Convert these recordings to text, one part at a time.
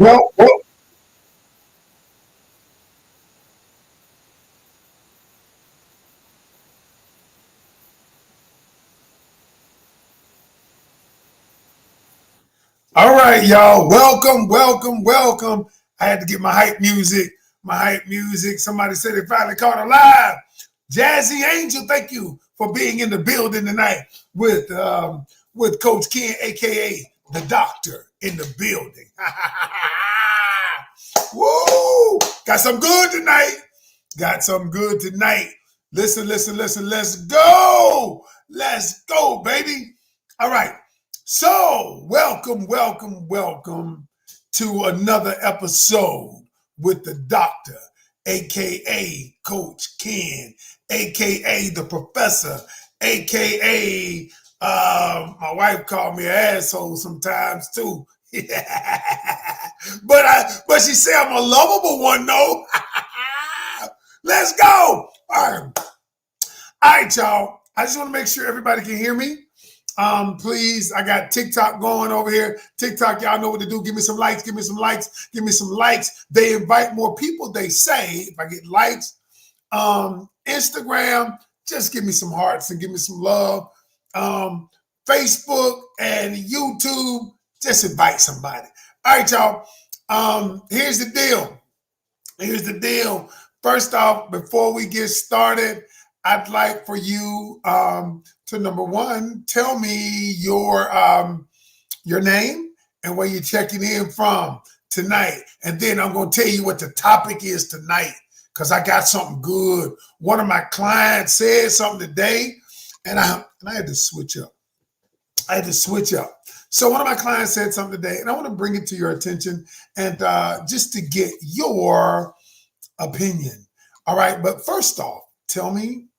Well, all right, y'all. Welcome, welcome, welcome. I had to get my hype music. My hype music. Somebody said they finally caught a live. Jazzy Angel, thank you for being in the building tonight with Coach Ken, aka the Doctor, in the building. Woo! Got some good tonight. Got some good tonight. Listen, listen, listen. Let's go. Let's go, baby. All right. So, welcome, welcome, welcome to another episode with the doctor, aka Coach Ken, aka the professor, aka my wife called me an asshole sometimes too. but she said I'm a lovable one, though. Let's go. All right, y'all. I just want to make sure everybody can hear me. Please, I got TikTok going over here. TikTok, y'all know what to do. Give me some likes, give me some likes, give me some likes. They invite more people, they say, if I get likes. Instagram, just give me some hearts and give me some love. Facebook and YouTube, just invite somebody. All right, y'all. Here's the deal. Here's the deal. First off, before we get started, I'd like for you to number one, tell me your name and where you're checking in from tonight. And then I'm going to tell you what the topic is tonight because I got something good. One of my clients said something today, and I had to switch up. So one of my clients said something today, and I want to bring it to your attention and just to get your opinion. All right, but first off, tell me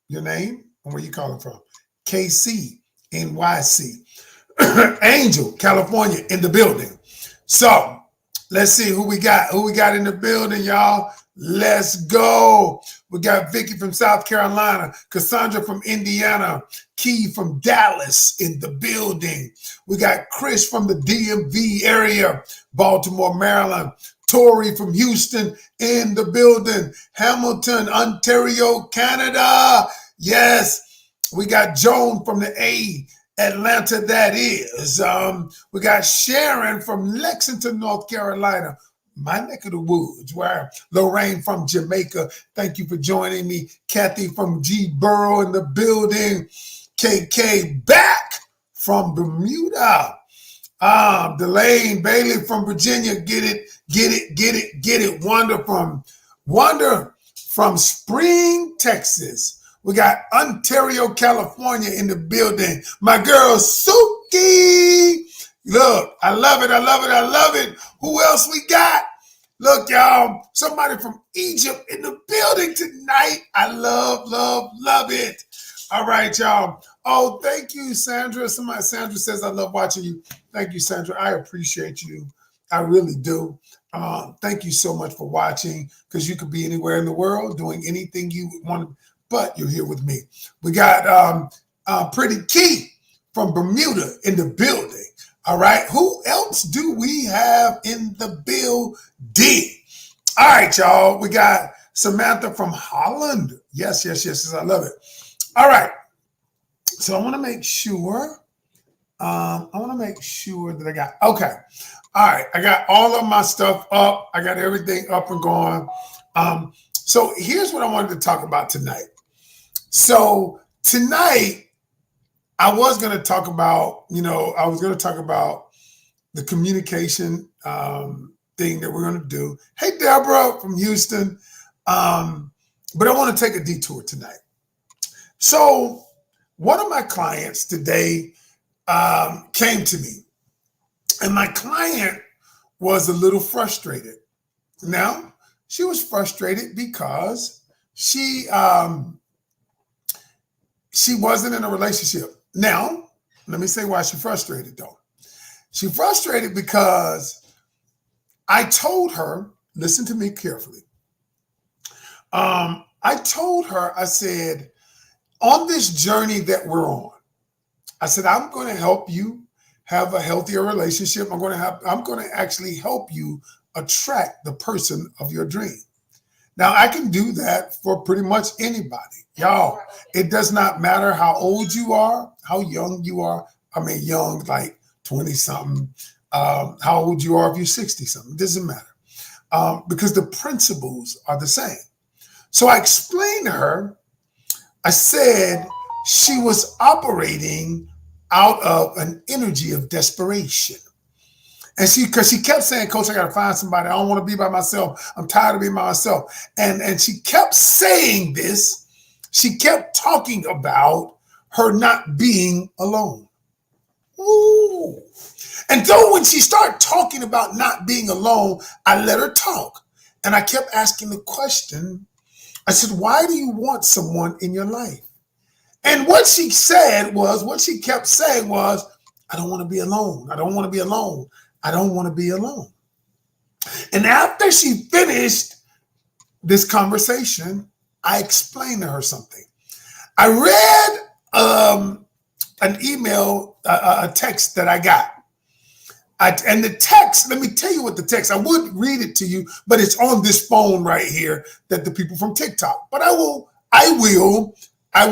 your name and where you calling from. KC, NYC. Angel, California, in the building. So let's see who we got. Who we got in the building, y'all? Let's go. We got Vicky from South Carolina, Cassandra from Indiana, Key from Dallas in the building. We got Chris from the DMV area, Baltimore, Maryland. Tori from Houston in the building. Hamilton, Ontario, Canada. Yes. We got Joan from the A, Atlanta, that is. We got Sharon from Lexington, North Carolina, my neck of the woods. Where Lorraine from Jamaica. Thank you for joining me. Kathy from G Borough in the building. KK back from Bermuda. Delane Bailey from Virginia. Get it. Wonder from Spring, Texas. We got Ontario, California in the building. My girl, Suki. Look, I love it. Who else we got? Look, y'all, somebody from Egypt in the building tonight. I love it. All right, y'all. Oh, thank you, Sandra. Sandra says, I love watching you. Thank you, Sandra. I appreciate you. I really do. Thank you so much for watching because you could be anywhere in the world doing anything you want, but you're here with me. We got Pretty Key from Bermuda in the building. All right. Who else do we have in the building? All right, y'all. We got Samantha from Holland. Yes. I love it. All right. So I want to make sure. That I got. Okay. All right. I got all of my stuff up. I got everything up and going. So here's what I wanted to talk about tonight. So tonight, I was going to talk about, the communication thing that we're going to do. Hey, Deborah from Houston. But I want to take a detour tonight. So one of my clients today came to me, and my client was a little frustrated. Now, she was frustrated because she wasn't in a relationship. Now, let me say why she's frustrated, though. She's frustrated because I told her, listen to me carefully. I told her, I said, on this journey that we're on, I said, I'm going to help you have a healthier relationship. I'm going to actually help you attract the person of your dream. Now, I can do that for pretty much anybody. Y'all, it does not matter how old you are, how young you are. I mean, young, like 20 something, how old you are if you're 60 something. It doesn't matter, because the principles are the same. So I explained to her, I said she was operating out of an energy of desperation. And because she kept saying, Coach, I got to find somebody. I don't want to be by myself. I'm tired of being by myself. And she kept saying this. She kept talking about her not being alone. Ooh. And so when she started talking about not being alone, I let her talk. And I kept asking the question, I said, why do you want someone in your life? And what she kept saying was, I don't want to be alone. I don't want to be alone. I don't want to be alone. And after she finished this conversation, I explained to her something. I read an email, a text that I got. And the text, let me tell you what the text, I would read it to you, but it's on this phone right here that the people from TikTok. But I will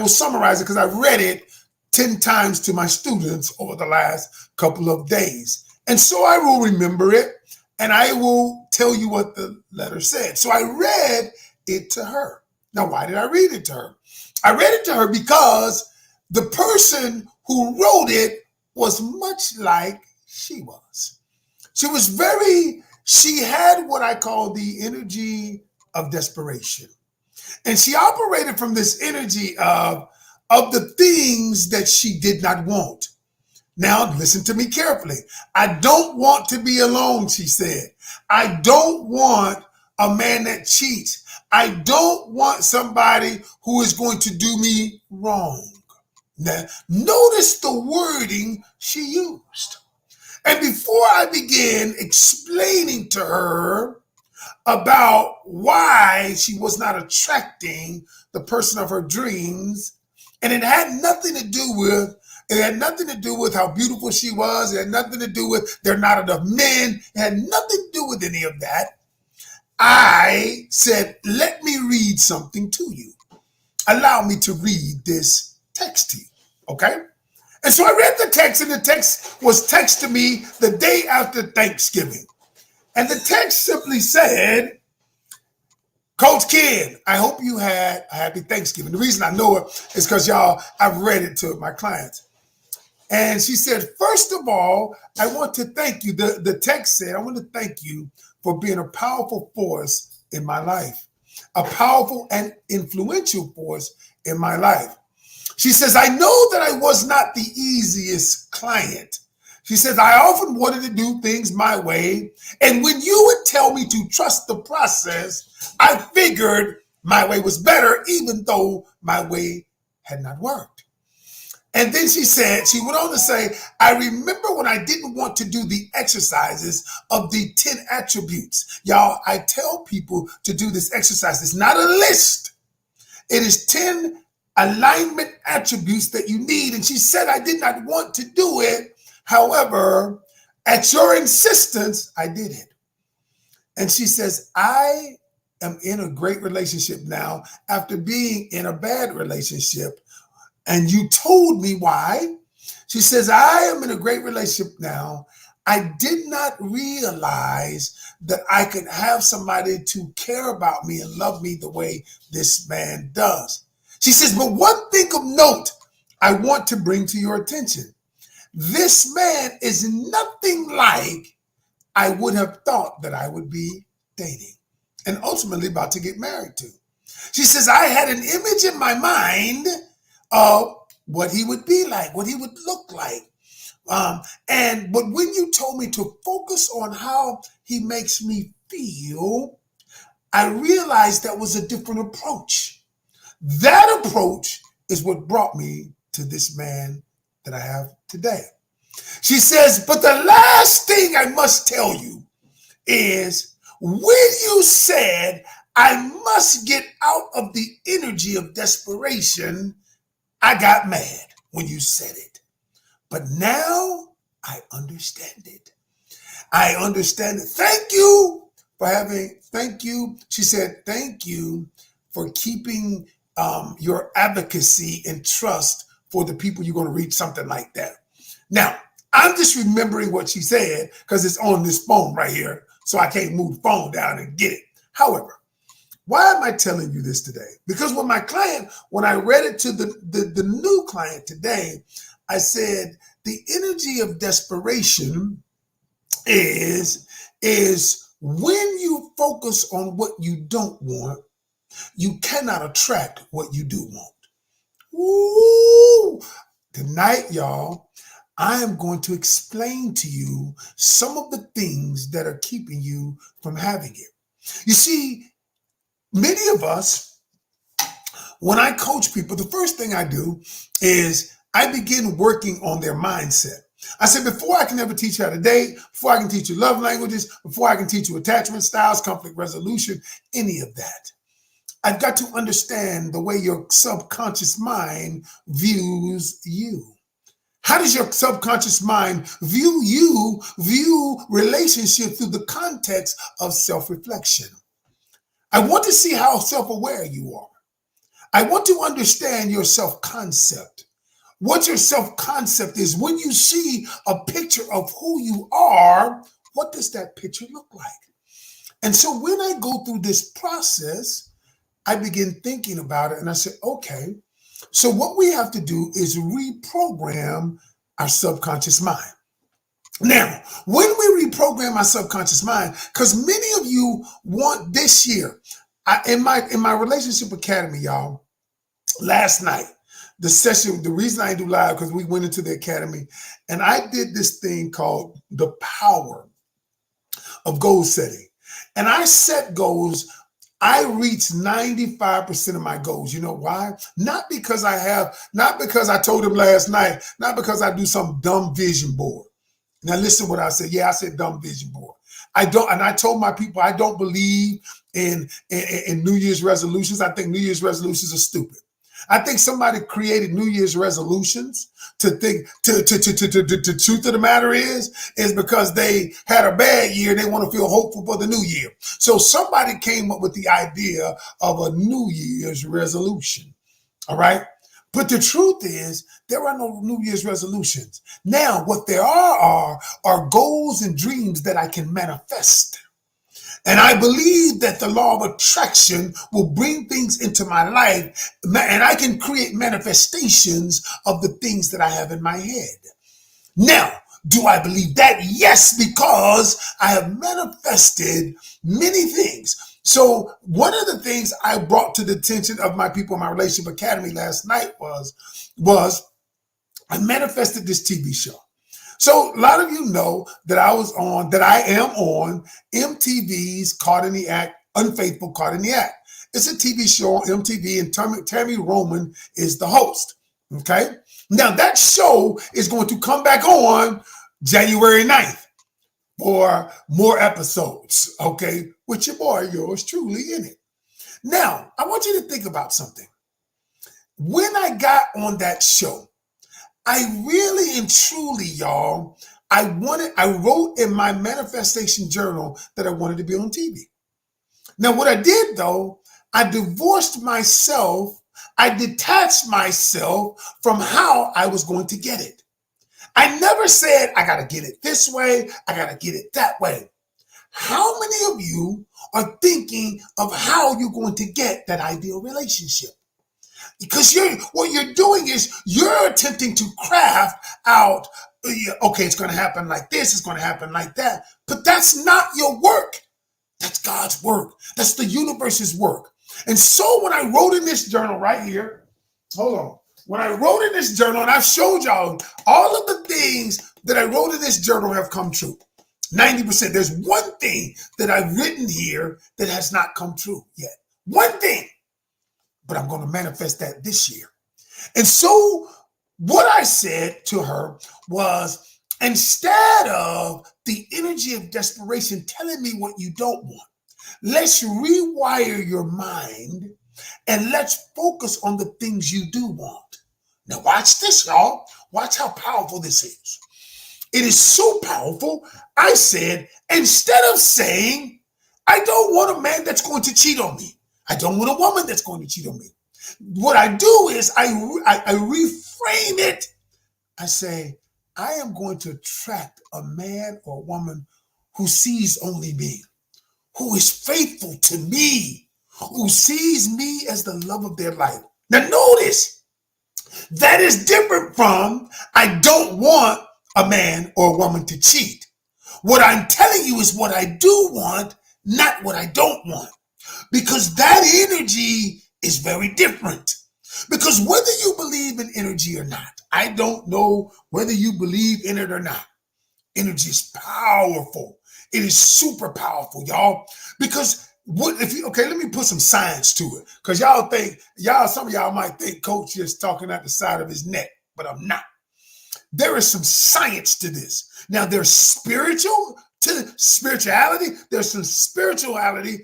summarize it because I read it 10 times to my students over the last couple of days. And so I will remember it and I will tell you what the letter said. So I read it to her. Now, why did I read it to her? I read it to her because the person who wrote it was much like she was. She had what I call the energy of desperation. And she operated from this energy of the things that she did not want. Now, listen to me carefully. I don't want to be alone, she said. I don't want a man that cheats. I don't want somebody who is going to do me wrong. Now, notice the wording she used. And before I began explaining to her about why she was not attracting the person of her dreams, and it had nothing to do with how beautiful she was. It had nothing to do with there are not enough men. It had nothing to do with any of that. I said, let me read something to you. Allow me to read this text to you, okay? And so I read the text, and the text was texted to me the day after Thanksgiving. And the text simply said, Coach Ken, I hope you had a happy Thanksgiving. The reason I know it is because y'all, I've read it to my clients. And she said, first of all, I want to thank you. The text said, I want to thank you for being a powerful force in my life, a powerful and influential force in my life. She says, I know that I was not the easiest client. She says, I often wanted to do things my way. And when you would tell me to trust the process, I figured my way was better, even though my way had not worked. And then she went on to say, I remember when I didn't want to do the exercises of the 10 attributes. Y'all, I tell people to do this exercise. It's not a list. It is 10 alignment attributes that you need. And she said, I did not want to do it. However, at your insistence, I did it. And she says, I am in a great relationship now after being in a bad relationship. And you told me why. She says, I am in a great relationship now. I did not realize that I could have somebody to care about me and love me the way this man does. She says, but one thing of note I want to bring to your attention. This man is nothing like I would have thought that I would be dating and ultimately about to get married to. She says, I had an image in my mind of what he would be like, what he would look like. But when you told me to focus on how he makes me feel, I realized that was a different approach. That approach is what brought me to this man that I have today. She says, but the last thing I must tell you is when you said I must get out of the energy of desperation, I got mad when you said it. But now I understand it. I understand it. Thank you for thank you. She said, thank you for keeping your advocacy and trust for the people you're going to reach, something like that. Now, I'm just remembering what she said because it's on this phone right here. So I can't move the phone down and get it. However, why am I telling you this today? Because when when I read it to the new client today, I said the energy of desperation is when you focus on what you don't want, you cannot attract what you do want. Woo! Tonight, y'all, I am going to explain to you some of the things that are keeping you from having it. You see, many of us, when I coach people, the first thing I do is I begin working on their mindset. I said, before I can ever teach you how to date, before I can teach you love languages, before I can teach you attachment styles, conflict resolution, any of that, I've got to understand the way your subconscious mind views you. How does your subconscious mind view relationship through the context of self-reflection? I want to see how self-aware you are. I want to understand your self-concept. What your self-concept is. When you see a picture of who you are, what does that picture look like? And so when I go through this process, I begin thinking about it and I say, okay, so what we have to do is reprogram our subconscious mind. Now, when we reprogram our subconscious mind, because many of you want this year, in my Relationship Academy, y'all, last night, the session, the reason I do live, because we went into the academy and I did this thing called the power of goal setting. And I set goals. I reached 95% of my goals. You know why? Not because I told him last night, not because I do some dumb vision board. Now listen what I said. Yeah, I said dumb vision board. I don't, and I told my people I don't believe in New Year's resolutions. I think New Year's resolutions are stupid. I think somebody created New Year's resolutions to think the truth of the matter is because they had a bad year and they want to feel hopeful for the new year. So somebody came up with the idea of a New Year's resolution. All right. But the truth is, there are no New Year's resolutions. Now, what there are goals and dreams that I can manifest. And I believe that the law of attraction will bring things into my life, and I can create manifestations of the things that I have in my head. Now, do I believe that? Yes, because I have manifested many things. So one of the things I brought to the attention of my people in my Relationship Academy last night was I manifested this TV show. So a lot of you know that I am on MTV's Caught in the Act, Unfaithful, Caught in the Act. It's a TV show on MTV and Tammy Roman is the host. Okay. Now that show is going to come back on January 9th for more episodes. Okay. With your boy, yours truly in it. Now, I want you to think about something. When I got on that show, I really and truly, y'all, I wrote in my manifestation journal that I wanted to be on TV. Now, what I did though, I divorced myself. I detached myself from how I was going to get it. I never said, I got to get it this way. I got to get it that way. How many of you are thinking of how you're going to get that ideal relationship? Because what you're doing is you're attempting to craft out, okay, it's going to happen like this, it's going to happen like that. But that's not your work. That's God's work. That's the universe's work. And so when I wrote in this journal right here, hold on. When I wrote in this journal, and I've showed y'all all of the things that I wrote in this journal have come true. 90%. There's one thing that I've written here that has not come true yet. One thing. But I'm going to manifest that this year. And so what I said to her was, instead of the energy of desperation telling me what you don't want, let's rewire your mind and let's focus on the things you do want. Now watch this, y'all. Watch how powerful this is. It is so powerful. I said, instead of saying, I don't want a man that's going to cheat on me, I don't want a woman that's going to cheat on me, what I do is I reframe it. I say, I am going to attract a man or a woman who sees only me, who is faithful to me, who sees me as the love of their life. Now notice, that is different from, I don't want a man or a woman to cheat. What I'm telling you is what I do want, not what I don't want. Because that energy is very different. Because whether you believe in energy or not, I don't know whether you believe in it or not. Energy is powerful. It is super powerful, y'all. Because what if you, okay, let me put some science to it. Because some of y'all might think Coach just talking out the side of his neck, but I'm not. There is some science to this. Now, there's spirituality. There's some spirituality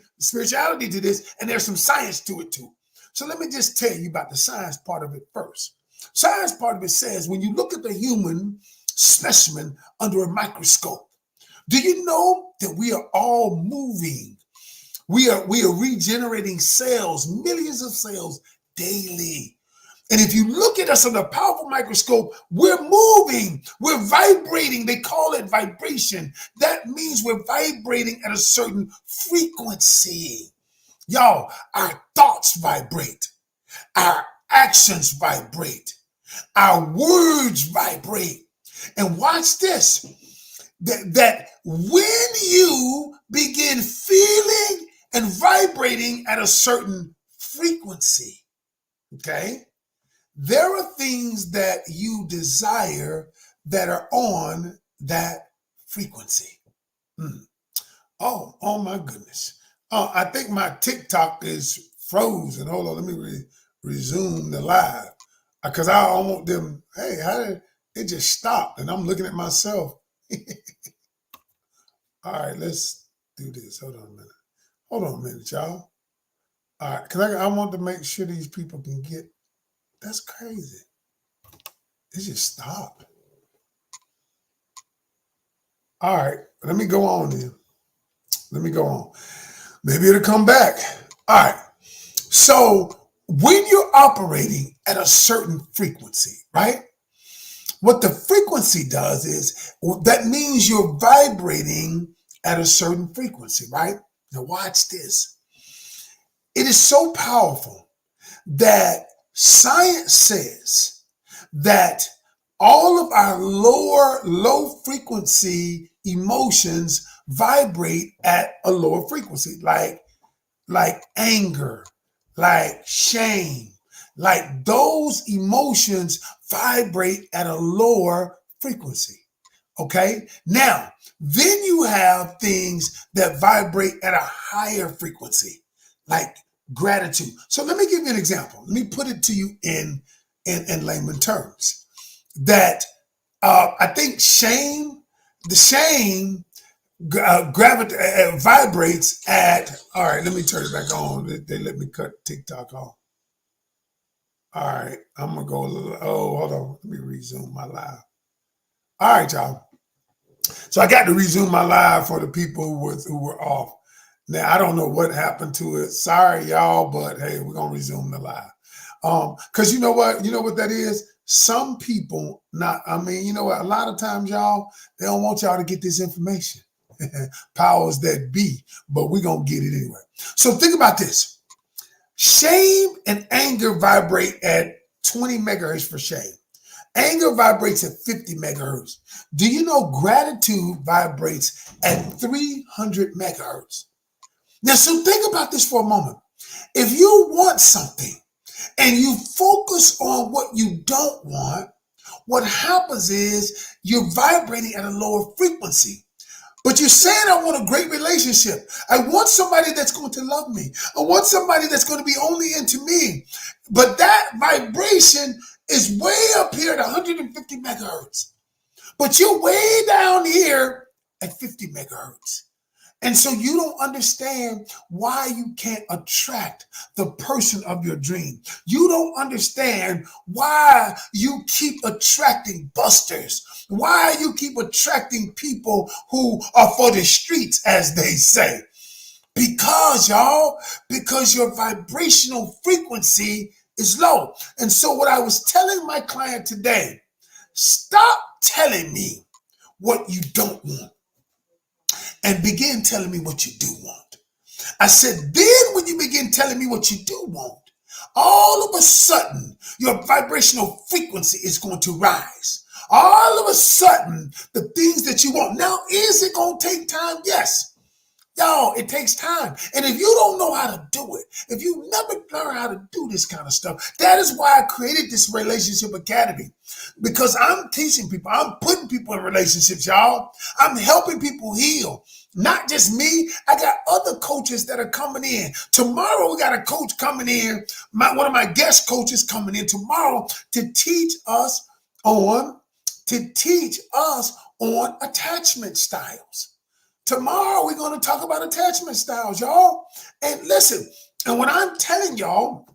to this, and there's some science to it too. So let me just tell you about the science part of it first. Science part of it says, when you look at the human specimen under a microscope, do you know that we are all moving? We are regenerating cells, millions of cells daily. And if you look at us under a powerful microscope, we're moving, we're vibrating. They call it vibration. That means we're vibrating at a certain frequency. Y'all, our thoughts vibrate, our actions vibrate, our words vibrate. And watch this, that when you begin feeling and vibrating at a certain frequency, okay, there are things that you desire that are on that frequency. Oh my goodness. I think my TikTok is frozen. Hold on, let me resume the live. Because I don't want them, hey, how did it just stopped? And I'm looking at myself. All right, let's do this. Hold on a minute, y'all. All right, because I want to make sure these people can get. That's crazy. It just stopped. All right, let me go on then. Let me go on. Maybe it'll come back. All right. So when you're operating at a certain frequency, right? What the frequency does is, that means you're vibrating at a certain frequency, right? Now watch this. It is so powerful that science says that all of our low frequency emotions vibrate at a lower frequency, like anger, like shame, like those emotions vibrate at a lower frequency. Okay. Now, then you have things that vibrate at a higher frequency, like gratitude. So let me give you an example. Let me put it to you in layman terms. That I think the shame vibrates at. All right, let me turn it back on. They let me cut TikTok off. All right, I'm gonna go a little. Oh, hold on. Let me resume my live. All right, y'all. So I got to resume my live for the people who were off. Now I don't know what happened to it. Sorry, y'all, but hey, we're gonna resume the live. Because you know what that is? Some people you know what? A lot of times, y'all, they don't want y'all to get this information. Powers that be, but we're gonna get it anyway. So think about this. Shame and anger vibrate at 20 megahertz for shame. Anger vibrates at 50 megahertz. Do you know gratitude vibrates at 300 megahertz? Now, so think about this for a moment. If you want something and you focus on what you don't want, what happens is you're vibrating at a lower frequency. But you're saying, I want a great relationship. I want somebody that's going to love me. I want somebody that's going to be only into me. But that vibration is way up here at 150 megahertz. But you're way down here at 50 megahertz. And so you don't understand why you can't attract the person of your dream. You don't understand why you keep attracting busters, why you keep attracting people who are for the streets, as they say. Because, y'all, because your vibrational frequency is low. And so what I was telling my client today, stop telling me what you don't want and begin telling me what you do want. I said, then when you begin telling me what you do want, all of a sudden, your vibrational frequency is going to rise. All of a sudden, the things that you want. Now, is it going to take time? Yes. Y'all, it takes time. And if you don't know how to do it, if you never learn how to do this kind of stuff, that is why I created this relationship academy. Because I'm teaching people, I'm putting people in relationships, y'all. I'm helping people heal. Not just me. I got other coaches that are coming in. Tomorrow, we got a coach coming in, one of my guest coaches coming in tomorrow to teach us on attachment styles. Tomorrow, we're going to talk about attachment styles, y'all. And listen, and when I'm telling y'all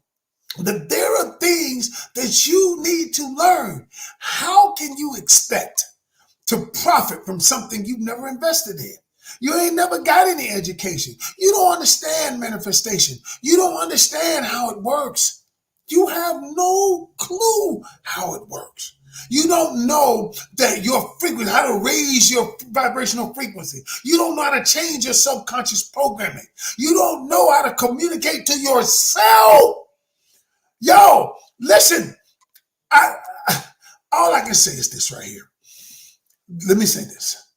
that there are things that you need to learn, how can you expect to profit from something you've never invested in? You ain't never got any education. You don't understand manifestation. You don't understand how it works. You have no clue how it works. You don't know that your frequency, how to raise your vibrational frequency. You don't know how to change your subconscious programming. You don't know how to communicate to yourself. Yo, listen, all I can say is this right here. Let me say this.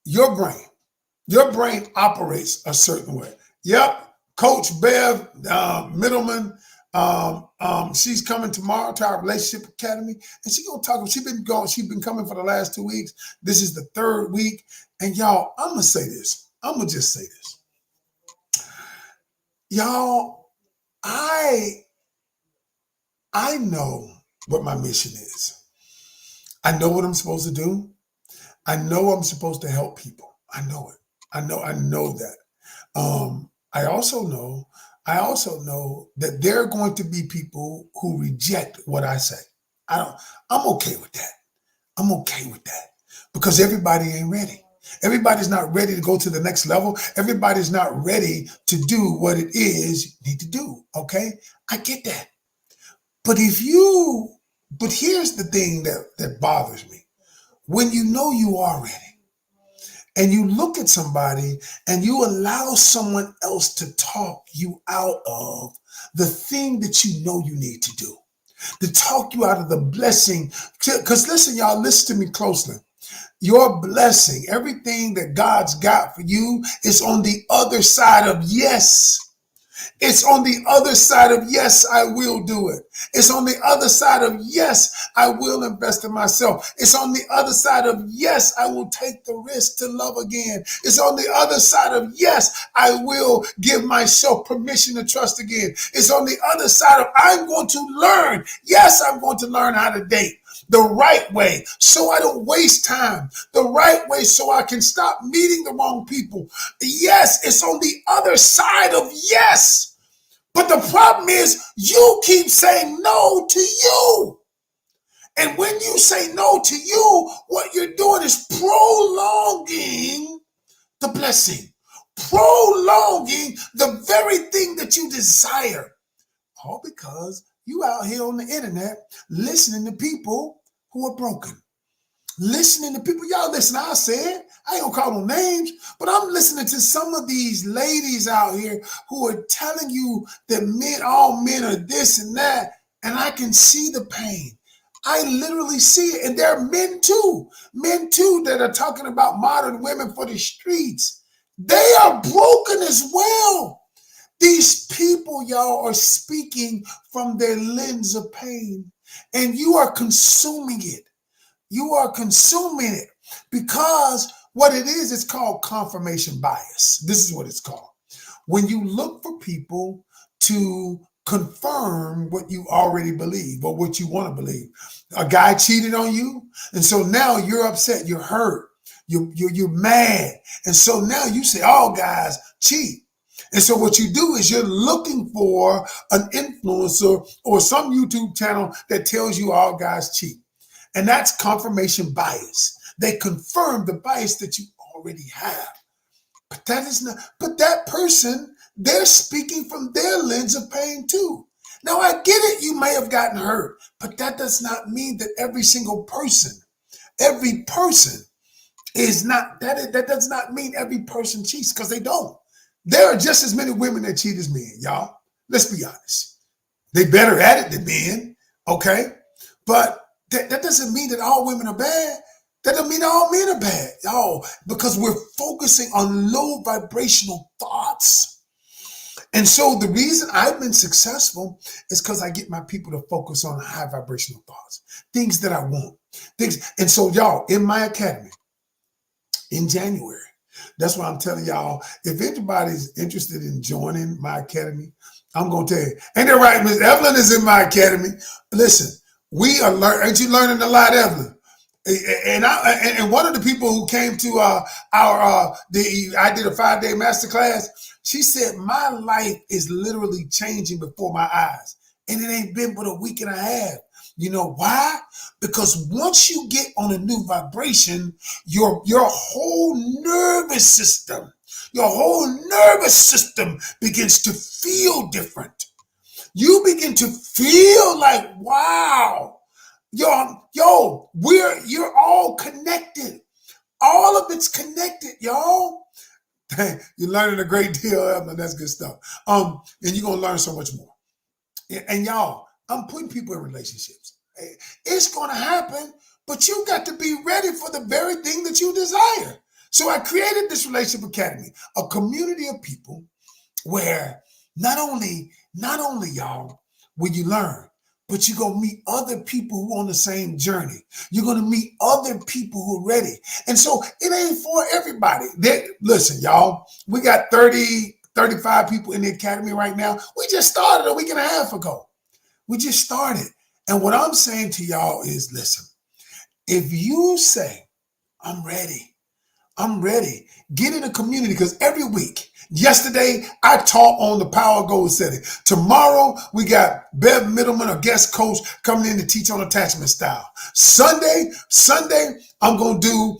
Your brain operates a certain way. Yep, Coach Bev Middleman, she's coming tomorrow to our relationship academy, and she's gonna talk. She's been coming for the last 2 weeks. This is the third week, and y'all, I'm gonna say this. I'm gonna just say this, y'all. I know what my mission is. I know what I'm supposed to do. I know I'm supposed to help people. I know it. I know that. I also know that there are going to be people who reject what I say. I'm okay with that. I'm okay with that because everybody ain't ready. Everybody's not ready to go to the next level. Everybody's not ready to do what it is you need to do. Okay. I get that. But here's the thing that bothers me. When you know you are ready, and you look at somebody and you allow someone else to talk you out of the thing that you know you need to do, to talk you out of the blessing. Because listen, y'all, listen to me closely. Your blessing, everything that God's got for you is on the other side of yes. It's on the other side of yes, I will do it. It's on the other side of yes, I will invest in myself. It's on the other side of yes, I will take the risk to love again. It's on the other side of yes, I will give myself permission to trust again. It's on the other side of I'm going to learn. Yes, I'm going to learn how to date the right way so I don't waste time, the right way so I can stop meeting the wrong people. Yes, it's on the other side of yes. But the problem is you keep saying no to you. And when you say no to you, what you're doing is prolonging the blessing, prolonging the very thing that you desire. All because you out here on the internet listening to people who are broken. Listening to people, y'all listen, I said, I ain't gonna call them names, but I'm listening to some of these ladies out here who are telling you that all men are this and that, and I can see the pain. I literally see it, and there are men too that are talking about modern women for the streets. They are broken as well. These people, y'all, are speaking from their lens of pain, and you are consuming it. You are consuming it because what it is, it's called confirmation bias. This is what it's called. When you look for people to confirm what you already believe or what you want to believe. A guy cheated on you, and so now you're upset, you're hurt. You're mad. And so now you say, all guys cheat. And so what you do is you're looking for an influencer or some YouTube channel that tells you all guys cheat. And that's confirmation bias. They confirm the bias that you already have. But that is not, but that person, they're speaking from their lens of pain too. Now I get it, you may have gotten hurt, but that does not mean that every person is not, that does not mean every person cheats, because they don't. There are just as many women that cheat as men, y'all. Let's be honest. They better at it than men, okay? But that doesn't mean that all women are bad. That doesn't mean all men are bad, y'all, because we're focusing on low vibrational thoughts. And so the reason I've been successful is because I get my people to focus on high vibrational thoughts, things that I want, things. And so, y'all, in my academy, in January, that's why I'm telling y'all, if anybody's interested in joining my academy, I'm going to tell you. Ain't that right? Miss Evelyn is in my academy. Listen, we are learning. Ain't you learning a lot, Evelyn? And one of the people who came to I did a 5-day masterclass. She said, my life is literally changing before my eyes. And it ain't been but a week and a half. You know why? Because once you get on a new vibration, your whole nervous system begins to feel different. You begin to feel like, wow, you're all connected. All of it's connected, y'all. You're learning a great deal, Evelyn. That's good stuff. And you're gonna learn so much more. And y'all, I'm putting people in relationships. It's gonna happen, but you got to be ready for the very thing that you desire. So I created this Relationship Academy, a community of people where not only y'all will you learn, but you're going to meet other people who are on the same journey. You're going to meet other people who are ready. And so it ain't for everybody. Listen, y'all, we got 35 people in the academy right now. We just started a week and a half ago. We just started. And what I'm saying to y'all is, listen, if you say, I'm ready, get in a community, because every week, yesterday, I taught on the power of goal setting. Tomorrow, we got Bev Middleman, a guest coach, coming in to teach on attachment style. Sunday, I'm gonna do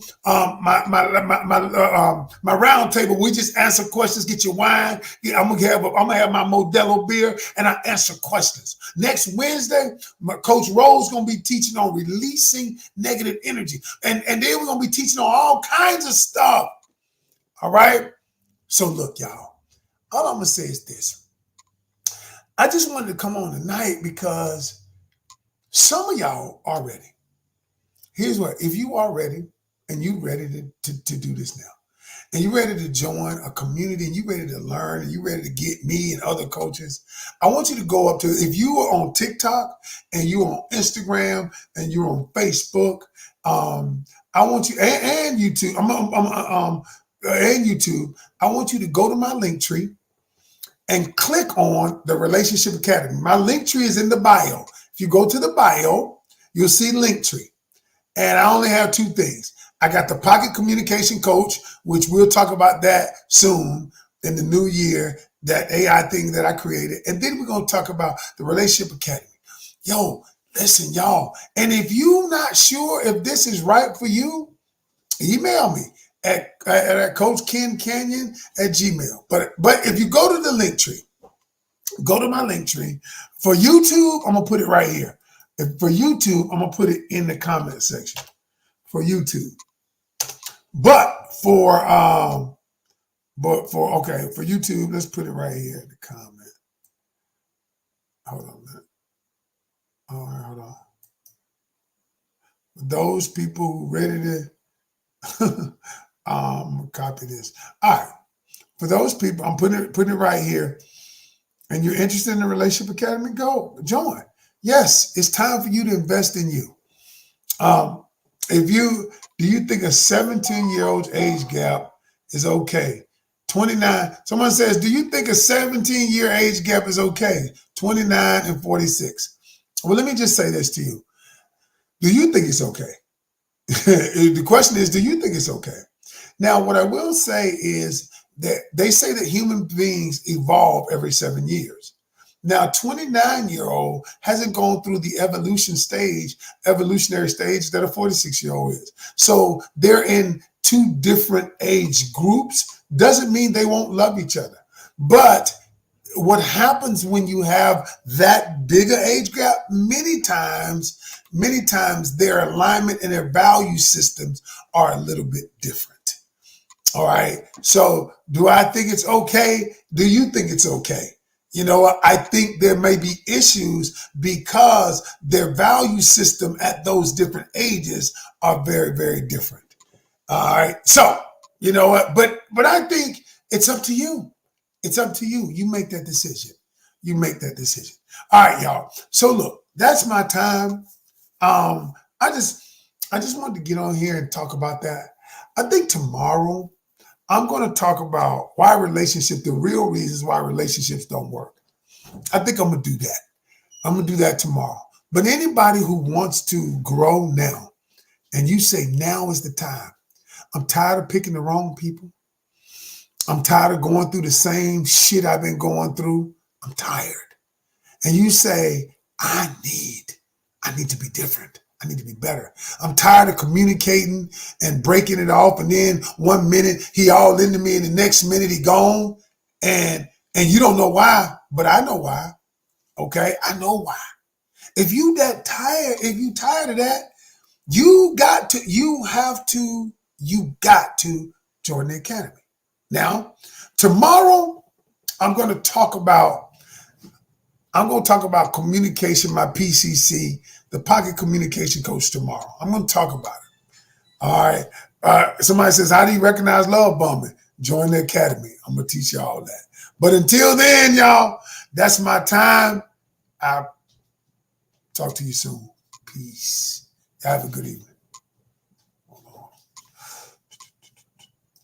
my round table. We just answer questions. Get your wine. I'm gonna have my Modelo beer, and I answer questions. Next Wednesday, my coach Rose gonna be teaching on releasing negative energy, and then we're gonna be teaching on all kinds of stuff. All right. So look, y'all, all I'm going to say is this. I just wanted to come on tonight because some of y'all are ready. Here's what, if you are ready and you're ready to do this now, and you're ready to join a community, and you're ready to learn, and you're ready to get me and other coaches, I want you to go up to, if you are on TikTok and you're on Instagram and you're on Facebook, I want you, and YouTube, and YouTube, I want you to go to my link tree and click on the Relationship Academy. My link tree is in the bio. If you go to the bio, you'll see link tree. And I only have two things. I got the Pocket Communication Coach, which we'll talk about that soon in the new year, that AI thing that I created. And then we're going to talk about the Relationship Academy. Yo, listen, y'all. And if you're not sure if this is right for you, email me at Coach Ken Canion at Gmail. But if you go to the link tree, go to my link tree. For YouTube, I'm going to put it right here. For YouTube, I'm going to put it in the comment section for YouTube. But for YouTube, let's put it right here in the comment. Hold on a minute. All right, hold on. Those people who ready to copy this. All right. For those people, I'm putting it right here. And you're interested in the Relationship Academy, go join. Yes, it's time for you to invest in you. Do you think a 17-year-old age gap is okay? 29. Someone says, do you think a 17-year age gap is okay? 29 and 46. Well, let me just say this to you. Do you think it's okay? The question is, do you think it's okay? Now, what I will say is that they say that human beings evolve every 7 years. Now, 29-year-old hasn't gone through the evolutionary stage that a 46-year-old is. So they're in two different age groups. Doesn't mean they won't love each other. But what happens when you have that bigger age gap, many times their alignment and their value systems are a little bit different. All right. So do I think it's okay? Do you think it's okay? I think there may be issues because their value system at those different ages are very, very different. All right. So, you know what? But I think it's up to you. It's up to you. You make that decision. You make that decision. All right, y'all. So look, that's my time. Um, I just wanted to get on here and talk about that. I think tomorrow I'm going to talk about the real reasons why relationships don't work. I think I'm going to do that. I'm going to do that tomorrow. But anybody who wants to grow now, and you say now is the time, I'm tired of picking the wrong people. I'm tired of going through the same shit I've been going through. I'm tired. And you say, I need to be different. I need to be better. I'm tired of communicating and breaking it off. And then 1 minute he all into me and the next minute he gone. And you don't know why, but I know why. Okay. I know why. If you tired of that, you got to join the academy. Now, tomorrow I'm going to talk about communication, my PCC, the Pocket Communication Coach tomorrow. I'm going to talk about it. All right. Somebody says, how do you recognize love bombing? Join the academy. I'm going to teach you all that. But until then, y'all, that's my time. I'll talk to you soon. Peace. Have a good evening.